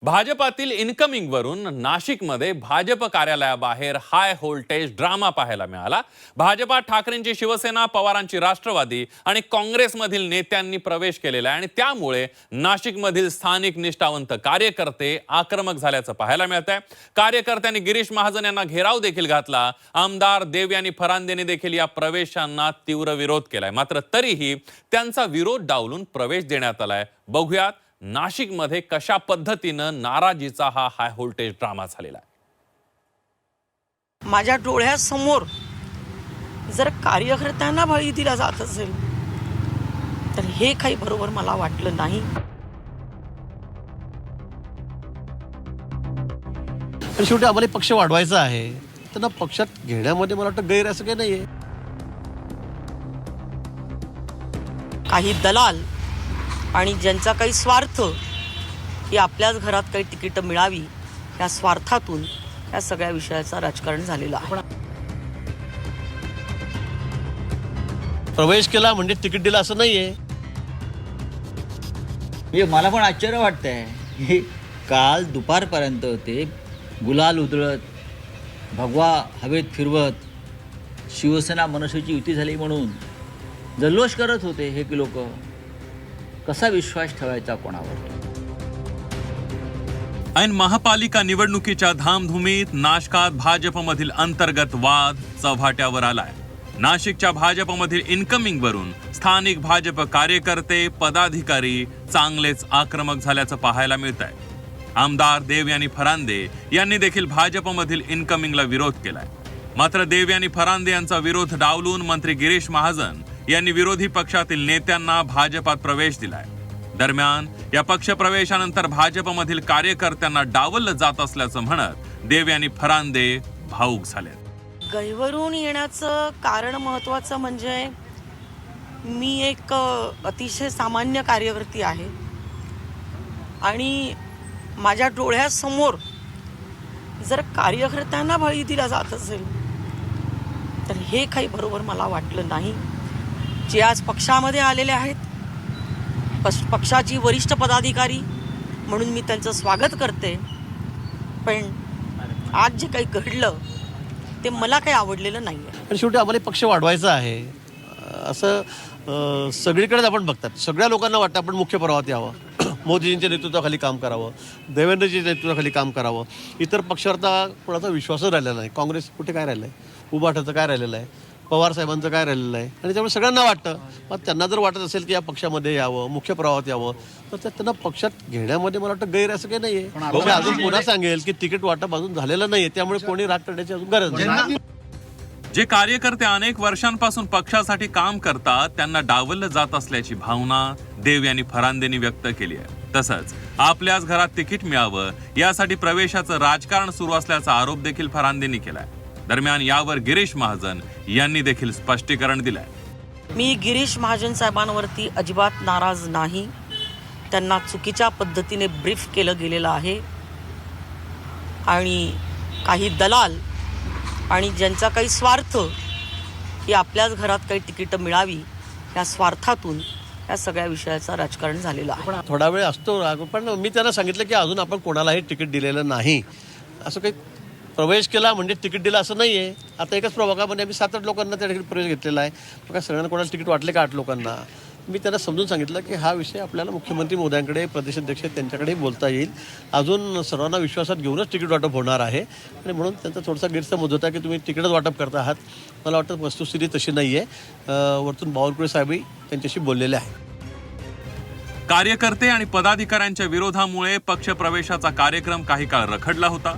भाजपातील incoming वरून नाशिकमध्ये भाजप कार्यालयाबाहेर हाय व्होल्टेज ड्रामा पाहायला मिळाला। भाजपात ठाकरेंची शिवसेना, पवारांची राष्ट्रवादी आणि काँग्रेसमधील नेत्यांनी प्रवेश केलेला आहे आणि त्यामुळे नाशिकमधील स्थानिक निष्ठावंत कार्यकर्ते आक्रमक झाल्याचं पाहायला मिळतंय। कार्यकर्त्यांनी गिरीश महाजन यांना घेराव देखील घातला। आमदार देवयानी फरांदेंनी देखील या प्रवेशांना तीव्र विरोध केलाय, मात्र तरीही त्यांचा विरोध डावलून प्रवेश देण्यात आलाय। बघूयात नाशिकमध्ये कशा पद्धतीनं नाराजीचा हा हाय व्होल्टेज ड्रामा झालेला आहे। माझ्या डोळ्यासमोर जर कार्यकर्त्यांना बळी दिला जात असेल तर हे काही बरोबर मला वाटलं नाही। पण शेवटी आम्हाला पक्ष वाढवायचा आहे, त्यांना पक्षात घेण्यामध्ये मला वाटतं गैर असं काही नाहीये। काही दलाल आणि ज्यांचा काही स्वार्थ की आपल्याच घरात काही तिकीटं मिळावी या स्वार्थातून या सगळ्या विषयाचं राजकारण झालेलं आहे। प्रवेश केला म्हणजे तिकीट दिलं असं नाहीये। मला पण आश्चर्य वाटतंय की काल दुपारपर्यंत ते गुलाल उधळत, भगवा हवेत फिरवत, शिवसेना मनसेची युती झाली म्हणून जल्लोष करत होते हे की लोक। कसा विश्वास ठेवायचा कोणावर? ऐन महापालिका निवडणुकीच्या धामधुमीत नाशकात भाजपमधील अंतर्गत वाद चव्हाट्यावर आलाय। नाशिकच्या भाजपमधील इन्कमिंग वरून स्थानिक भाजप कार्यकर्ते, पदाधिकारी चांगलेच आक्रमक झाल्याचं पाहायला मिळतंय। आमदार देवयानी फरांदे यांनी देखील भाजपमधील इन्कमिंगला विरोध केलाय, मात्र देवयानी फरांदे यांचा विरोध डावलून मंत्री गिरीश महाजन यांनी विरोधी पक्षातील नेत्यांना भाजपात प्रवेश दिलाय। दरम्यान या पक्ष प्रवेशानंतर भाजपमधील कार्यकर्त्यांना डावललं जात असल्याचं म्हणत देवयानी फरांदे भावूक झाले। गैरवरून येण्याचं कारण महत्त्वाचं म्हणजे मी एक अतिशय सामान्य कार्यकर्ती आहे आणि माझ्या डोळ्यासमोर जर कार्यकर्त्यांना बळी दिला जात असेल तर हे काही बरोबर मला वाटलं नाही। जे आज पक्षामध्ये आलेले आहेत, पक्षाची वरिष्ठ पदाधिकारी म्हणून मी त्यांचं स्वागत करते, पण आज जे काही घडलं ते मला काही आवडलेलं नाही आहे। पण शेवटी आम्हाला पक्ष वाढवायचा आहे असं सगळीकडे आपण बघतात। सगळ्या लोकांना वाटतं आपण मुख्य प्रवाहात यावं, मोदीजींच्या नेतृत्वाखाली काम करावं, देवेंद्रजींच्या नेतृत्वाखाली काम करावं। इतर पक्षावर कोणाचा विश्वासच राहिलेला नाही। काँग्रेस कुठे काय राहिलं आहे, उभाटाचं काय राहिलेलं आहे, पवार साहेबांचं काय राहिलेलं आहे, आणि त्यामुळे सगळ्यांना वाटतं मग त्यांना जर वाटत असेल की या पक्षामध्ये यावं, मुख्य प्रवाहात यावं, तर त्यांना पक्षात घेण्यामध्ये मला वाटतं गैर असं काही नाहीये। मी अजून पुन्हा सांगेल की तिकीट वाटप अजून झालेलं नाहीये, त्यामुळे कोणी राग करण्याची अजून गरज नाही। जे कार्यकर्ते अनेक वर्षांपासून पक्षासाठी काम करतात त्यांना डावललं जात असल्याची भावना देवयानी फरांदेंनी व्यक्त केली आहे। तसंच आपल्याच घरात तिकीट मिळावं यासाठी प्रवेशाचं राजकारण सुरू असल्याचा आरोप देखील फरांदेंनी केलाय। दरम्यान यावर गिरीश महाजन यांनी देखील स्पष्टीकरण दिलंय। मी गिरीश महाजन साहेबांवरती अजिबात नाराज नाही। त्यांना चुकीच्या पद्धतीने ब्रीफ केलं गेलेलं आहे आणि काही दलाल आणि ज्यांचा काही स्वार्थ की आपल्याच घरात काही तिकीटं मिळावी या स्वार्थातून या सगळ्या विषयाचं राजकारण झालेलं आहे। थोडा वेळ असतो राग, पण मी त्यांना सांगितलं की अजून आपण कोणालाही तिकीट दिलेलं नाही। असं काही प्रवेश केला म्हणजे तिकीट दिलं असं नाहीये। आता एकाच प्रभागामध्ये आम्ही 7-8 लोकांना त्या ठिकाणी प्रवेश घेतलेला आहे। मग सगळ्यांना कोणाला तिकीट वाटले का 8 लोकांना? मी त्यांना समजून सांगितलं की हा विषय आपल्याला मुख्यमंत्री महोदयांकडे, प्रदेशाध्यक्ष त्यांच्याकडे बोलता येईल। अजून सर्वांना विश्वासात घेऊनच तिकीट वाटप होणार आहे आणि म्हणून त्यांचा थोडासा गैरसमज होता की तुम्ही तिकीटच वाटप करता आहात। मला वाटतं वस्तुस्थिती तशी नाही आहे। वरतून बावनकुळे साहेबही त्यांच्याशी बोललेले आहे। कार्यकर्ते आणि पदाधिकाऱ्यांच्या विरोधामुळे पक्ष प्रवेशाचा कार्यक्रम काही काळ रखडला होता।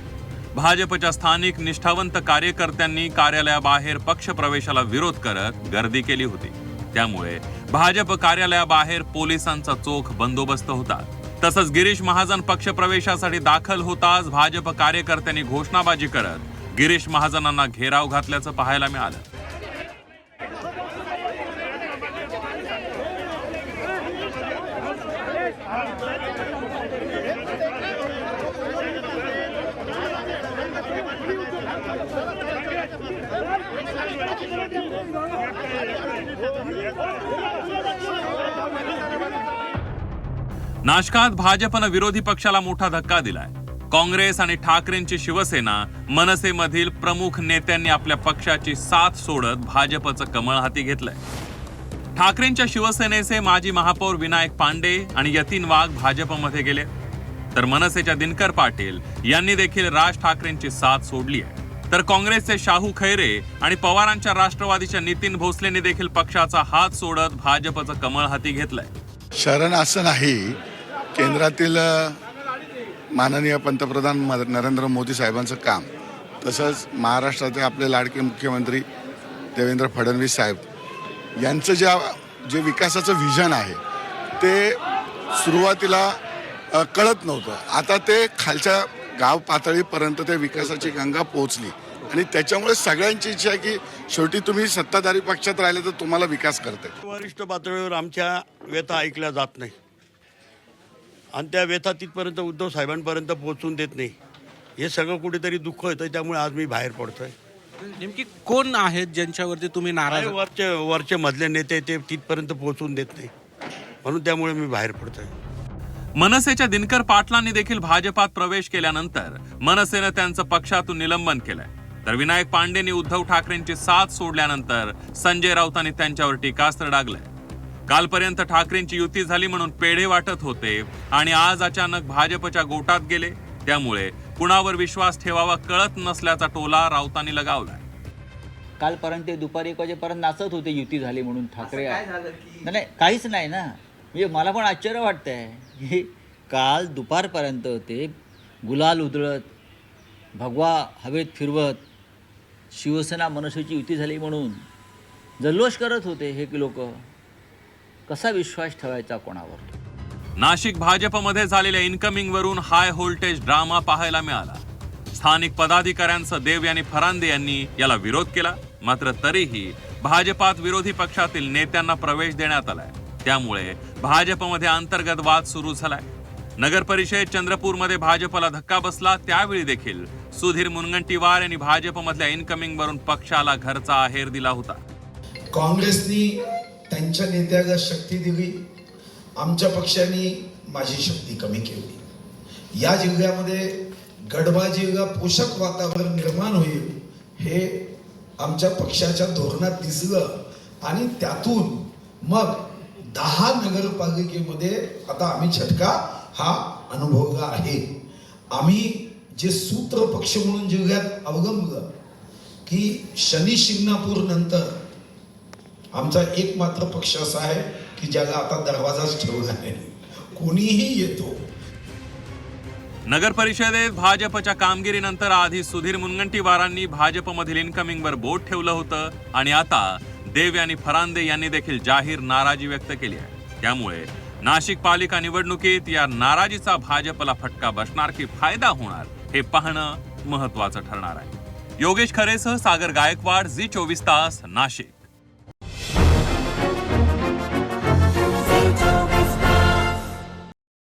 भाजपच्या स्थानिक निष्ठावंत कार्यकर्त्यांनी कार्यालयाबाहेर पक्ष प्रवेशाला विरोध करत गर्दी केली होती। त्यामुळे भाजप कार्यालयाबाहेर पोलिसांचा चोख बंदोबस्त होता। तसंच गिरीश महाजन पक्ष प्रवेशासाठी दाखल होताच भाजप कार्यकर्त्यांनी घोषणाबाजी करत गिरीश महाजनांना घेराव घातल्याचं पाहायला मिळालं। नाशकात भाजपनं विरोधी पक्षाला मोठा धक्का दिलाय. काँग्रेस आणि ठाकरेंची शिवसेना मनसेमधील प्रमुख नेत्यांनी आपल्या पक्षाची साथ सोडत भाजपचं कमळ हाती घेतलंय. ठाकरेंच्या शिवसेनेचे माजी महापौर विनायक पांडे आणि यतीन वाघ भाजपमध्ये गेले, तर मनसेच्या दिनकर पाटील यांनी देखील राज ठाकरेंची साथ सोडली आहे. तर काँग्रेसचे शाहू खैरे आणि पवारांच्या राष्ट्रवादीच्या नितीन भोसलेंनी देखील पक्षाचा हात सोडत भाजपचं कमळ हाती घेतलंय. शरण असं नाही, केंद्रातील माननीय पंतप्रधान नरेंद्र मोदी साहेबांचं काम, तसंच महाराष्ट्राचे आपले लाडके मुख्यमंत्री देवेंद्र फडणवीस साहेब यांचं जे विकासाचं व्हिजन आहे ते सुरुवातीला कळत नव्हतं. आता ते खालच्या गाव पातळीपर्यंत ते विकासाची गंगा पोहोचली आणि त्याच्यामुळे सगळ्यांची इच्छा आहे की शेवटी तुम्ही सत्ताधारी पक्षात राहिले तर तुम्हाला विकास करते. वरिष्ठ पातळीवर आमच्या व्यथा ऐकल्या जात नाही आणि त्या व्यथा तिथपर्यंत उद्धव साहेबांपर्यंत पोहोचून देत नाही. हे सगळं कुठेतरी दुःख होतं, त्यामुळे आज मी बाहेर पडतोय. नेमकी कोण आहेत ज्यांच्यावरती तुम्ही नाराज आहात? वरचे मधले नेते ते तिथपर्यंत पोहोचून देत नाही, म्हणून त्यामुळे मी बाहेर पडतोय. मनसेच्या दिनकर पाटलांनी देखील भाजपात प्रवेश केल्यानंतर मनसेनं त्यांचं पक्षातून निलंबन केलंय. तर विनायक पांडेंनी उद्धव ठाकरेंची साथ सोडल्यानंतर संजय राऊतांनी त्यांच्यावर टीकास्त्र डागलंय. कालपर्यंत ठाकरेंची युती झाली म्हणून पेढे वाटत होते आणि आज अचानक भाजपच्या गोटात गेले, त्यामुळे कुणावर विश्वास ठेवावा कळत नसल्याचा टोला राऊतांनी लगावलाय. कालपर्यंत ते दुपारी 1 वाजेपर्यंत नाचत होते युती झाली म्हणून ठाकरे. नाही काहीच नाही ना. म्हणजे मला पण आश्चर्य वाटतंय की काल दुपारपर्यंत ते गुलाल उधळत, भगवा हवेत फिरवत, शिवसेना मनसेची युती झाली म्हणून जल्लोष करत होते हे लोक. कसा विश्वास ठेवायचा कोणावर? नाशिक भाजपमध्ये झालेल्या इन्कमिंगवरून हाय व्होल्टेज ड्रामा पाहायला मिळाला. स्थानिक पदाधिकाऱ्यांसह देव आणि फरांदे यांनी याला विरोध केला, मात्र तरीही भाजपात विरोधी पक्षातील नेत्यांना प्रवेश देण्यात आलाय. त्यामुळे भाजपमध्ये अंतर्गत वाद सुरू झालाय. नगर परिषद चंद्रपूरमध्ये भाजपला धक्का बसला, त्यावेळी देखील सुधीर मुनगंटीवार यांनी भाजपमधल्या इन्कमिंगवरून पक्षाला घरचा आहेर दिला होता. काँग्रेसनी त्यांच्या नेत्याला शक्ती दिली, आमच्या पक्षाने माझी शक्ती कमी केली. या जिल्ह्यामध्ये गडबाजीला पोषक वातावरण निर्माण होईल हे आमच्या पक्षाच्या धोरणात दिसलं आणि त्यातून मग 10 नगरपालिकेमध्ये आता आम्ही झटका हा अनुभवला आहे. आम्ही जे सूत्र पक्ष म्हणून जिल्ह्यात अवलंबलं की शनी शिंगणापूर नंतर आमचा एकमात्र पक्ष असा आहे की ज्याला आता दरवाजाच ठेवला नाही, कोणीही येतो. नगर परिषदेत भाजपच्या कामगिरीनंतर आधी सुधीर मुनगंटीवारांनी भाजपमधील इन्कमिंगवर बोट ठेवलं होतं आणि आता देव आणि फरांदे यांनी देखील जाहीर नाराजी व्यक्त केली आहे. त्यामुळे नाशिक पालिका निवडणुकीत या नाराजीचा भाजपला फटका बसणार की फायदा होणार हे पाहणं महत्त्वाचं ठरणार आहे. योगेश खरेसह सागर गायकवाड, झी 24 तास, नाशिक.